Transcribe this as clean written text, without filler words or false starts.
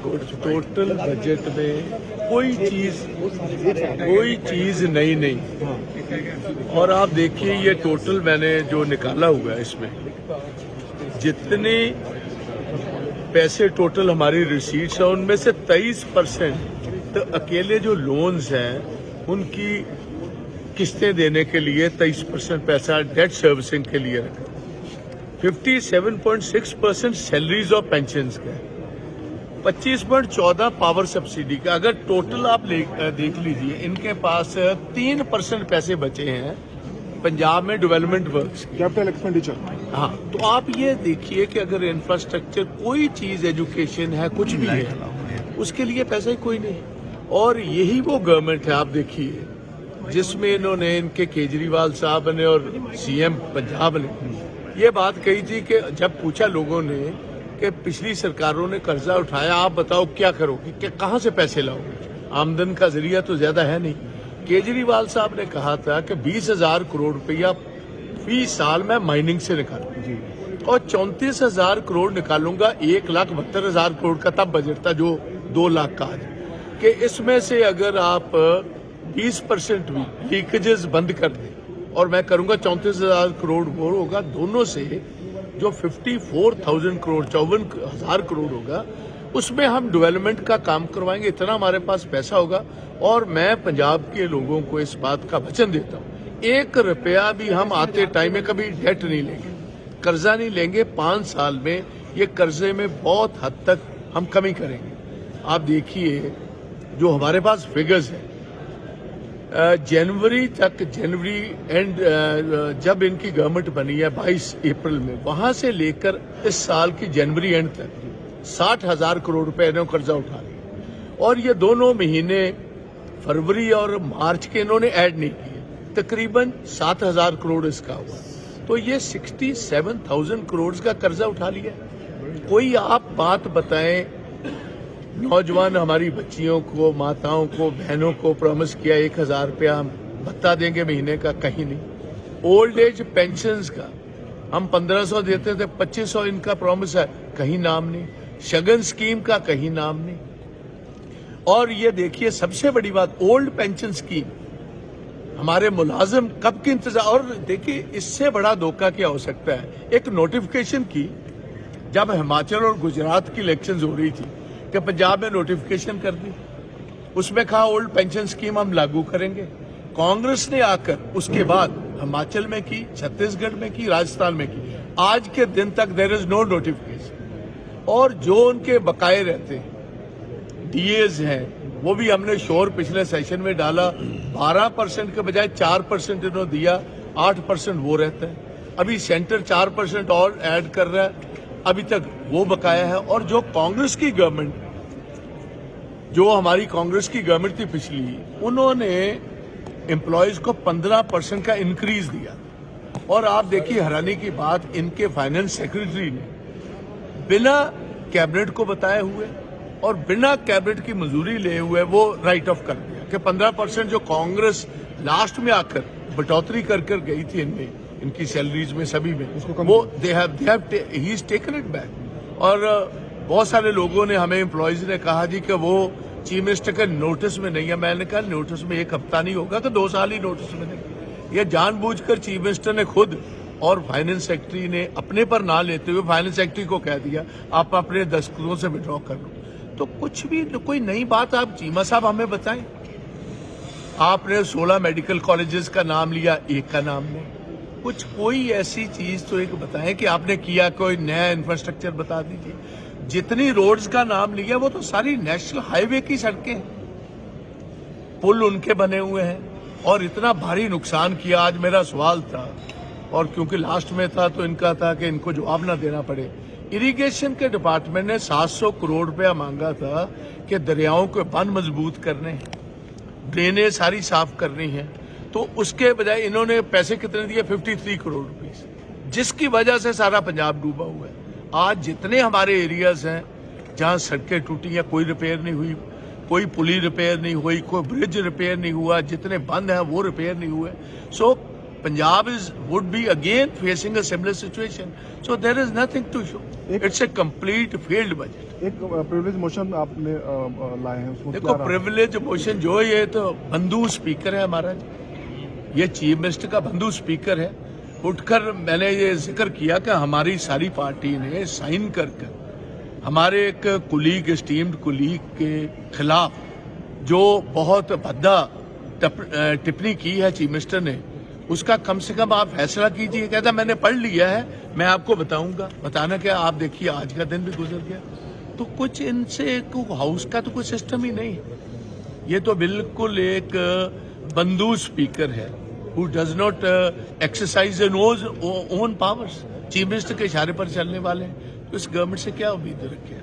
Total budget में कोई चीज नई नहीं। और आप देखिए ये टोटल मैंने जो निकाला हुआ है इसमें जितने पैसे टोटल हमारी रिसीट्स है उनमें से 23% तो अकेले जो लोन्स हैं उनकी किस्तें देने के लिए 23% पैसा डेट सर्विसिंग के लिए रखा। 57.6% सैलरीज और पेंशन का, 25.14 पावर सब्सिडी का। अगर टोटल आप देख लीजिए इनके पास 3% पैसे बचे हैं पंजाब में डेवलपमेंट वर्क्स कैपिटल एक्सपेंडिचर। हाँ, तो आप ये देखिए कि अगर इंफ्रास्ट्रक्चर कोई चीज एजुकेशन है कुछ भी है उसके लिए पैसा ही कोई नहीं। और यही वो गवर्नमेंट है आप देखिए जिसमें इन्होंने इनके केजरीवाल साहब ने और सीएम पंजाब ने ये बात कही थी कि जब पूछा लोगों ने कि पिछली सरकारों ने कर्जा उठाया, आप बताओ क्या करोगे, कि कहां से पैसे लाओगे, आमदन का जरिया तो ज्यादा है नहीं। केजरीवाल साहब ने कहा था कि 20,000 करोड़ रुपया फी साल मैं माइनिंग से निकालूंगा और 34,000 करोड़ निकालूंगा। 1,72,000 करोड़ का तब बजट था जो 2 लाख का आज, कि इसमें से अगर आप 20% भी लीकेजेस बंद कर दें और मैं करूंगा 34,000 करोड़ वो होगा, दोनों से जो 54,000 करोड़ 54,000 करोड़ होगा उसमें हम डेवलपमेंट का काम करवाएंगे। इतना हमारे पास पैसा होगा और मैं पंजाब के लोगों को इस बात का वचन देता हूँ 1 रुपया भी हम आते टाइम में कभी डेट नहीं लेंगे, कर्जा नहीं लेंगे। 5 साल में ये कर्जे में बहुत हद तक हम कमी करेंगे। आप देखिए जो हमारे पास फिगर्स है जनवरी एंड जब इनकी गवर्नमेंट बनी है 22 अप्रैल में, वहां से लेकर इस साल की जनवरी एंड तक 60,000 करोड़ रुपए इन्होंने कर्जा उठा लिया। और ये दोनों महीने फरवरी और मार्च के इन्होंने ऐड नहीं किए, तकरीबन 7,000 करोड़ इसका हुआ। तो ये 67,000 करोड़ का कर्जा उठा लिया। कोई आप बात बताएं, नौजवान हमारी बच्चियों को, माताओं को, बहनों को प्रॉमिस किया 1,000 रुपया हम भत्ता देंगे महीने का, कहीं नहीं। ओल्ड एज पेंशन का हम 1,500 देते थे, 2,500 इनका प्रॉमिस है, कहीं नाम नहीं। शगन स्कीम का कहीं नाम नहीं। और ये देखिए सबसे बड़ी बात, ओल्ड पेंशन स्कीम हमारे मुलाजिम कब की इंतजार। और देखिए इससे बड़ा धोखा क्या हो सकता है, एक नोटिफिकेशन की जब हिमाचल और गुजरात की इलेक्शंस हो रही थी कि पंजाब में नोटिफिकेशन कर दी, उसमें कहा ओल्ड पेंशन स्कीम हम लागू करेंगे। कांग्रेस ने आकर उसके बाद हिमाचल में की, छत्तीसगढ़ में की, राजस्थान में की, आज के दिन तक देयर इज नो नोटिफिकेशन। और जो उनके बकाये रहते हैं डीएज हैं वो भी हमने शोर पिछले सेशन में डाला, 12% के बजाय 4% इन्होंने दिया, 8% वो रहता है। अभी सेंटर 4% और ऐड कर रहा है, अभी तक वो बकाया है। और जो कांग्रेस की गवर्नमेंट, जो हमारी कांग्रेस की गवर्नमेंट थी पिछली, उन्होंने एम्प्लॉयज को 15% का इंक्रीज दिया। और आप देखिए हैरानी की बात, इनके फाइनेंस सेक्रेटरी ने बिना कैबिनेट को बताए हुए और बिना कैबिनेट की मंजूरी लिए हुए वो राइट ऑफ कर दिया कि 15% जो कांग्रेस लास्ट में आकर बढ़ोतरी कर गई थी इनमें, इनकी सैलरीज में सभी में, वो he is taken it back. और बहुत सारे लोगों ने, हमें एम्प्लॉयज ने कहा जी कि वो चीफ मिनिस्टर के नोटिस में नहीं है। मैंने कहा नोटिस में 1 हफ्ता नहीं होगा कि 2 साल ही नोटिस में नहीं। ये जानबूझकर चीफ मिनिस्टर ने खुद और फाइनेंस सेक्रेटरी ने अपने पर ना लेते हुए फाइनेंस सेक्रेटरी को कह दिया आप अपने दस्तखतों से विड्रॉ कर लो। तो कुछ भी कोई नई बात आप चीमा साहब हमें बताएं। आपने 16 मेडिकल कॉलेजेस का नाम लिया, एक का नाम नहीं। कुछ कोई ऐसी चीज तो एक बताएं कि आपने किया, कोई नया इंफ्रास्ट्रक्चर बता दीजिए। जितनी रोड्स का नाम लिया वो तो सारी नेशनल हाईवे की सड़कें हैं, पुल उनके बने हुए हैं और इतना भारी नुकसान किया। आज मेरा सवाल था और क्योंकि लास्ट में था तो इनका था कि इनको जवाब ना देना पड़े। इरिगेशन के डिपार्टमेंट ने 700 करोड़ रुपया मांगा था कि दरियाओं के बंद मजबूत करने, ड्रेनें सारी साफ करनी है, तो उसके बजाय इन्होंने पैसे कितने दिए, 53 करोड़ रुपीस, जिसकी वजह से सारा पंजाब डूबा हुआ है। आज जितने हमारे एरियाज हैं जहां सड़कें टूटी हैं, कोई रिपेयर नहीं हुई, कोई पुली रिपेयर नहीं हुई, कोई ब्रिज रिपेयर नहीं हुआ, जितने बंद हैं वो रिपेयर नहीं हुए। सो Punjab would be again facing a similar situation. So there is nothing to show. It's a complete failed budget. एक प्रिविलेज मोशन आपने लाए हैं, उसको देखो प्रिविलेज मोशन जो है, ये तो बंधु स्पीकर है हमारा, ये चीफ मिनिस्टर का बंधु स्पीकर है। उठकर मैंने ये जिक्र किया कि हमारी सारी पार्टी ने साइन कर हमारे एक कुलीग, स्टीम्ड कुलीग के खिलाफ जो बहुत भद्दा टिप्पणी की है चीफ मिनिस्टर ने, उसका कम से कम आप फैसला कीजिए। कहता मैंने पढ़ लिया है, मैं आपको बताऊंगा। बताना क्या, आप देखिए आज का दिन भी गुजर गया। तो कुछ इनसे हाउस का तो कोई सिस्टम ही नहीं है। ये तो बिल्कुल एक बंधु स्पीकर है who does not exercise own powers. Chief minister के इशारे पर चलने वाले हैं, तो इस गवर्नमेंट से क्या उम्मीद रखें।